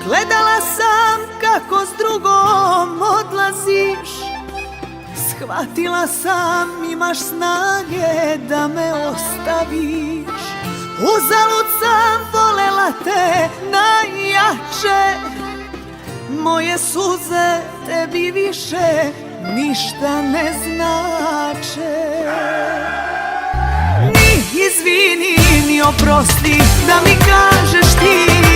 Gledala sam kako s drugom odlaziš, shvatila sam imaš snage da me ostaviš. Uzalud sam volela te najjače, moje suze tebi više ništa ne znače. Ni izvini, ni oprosti, da mi kažeš ti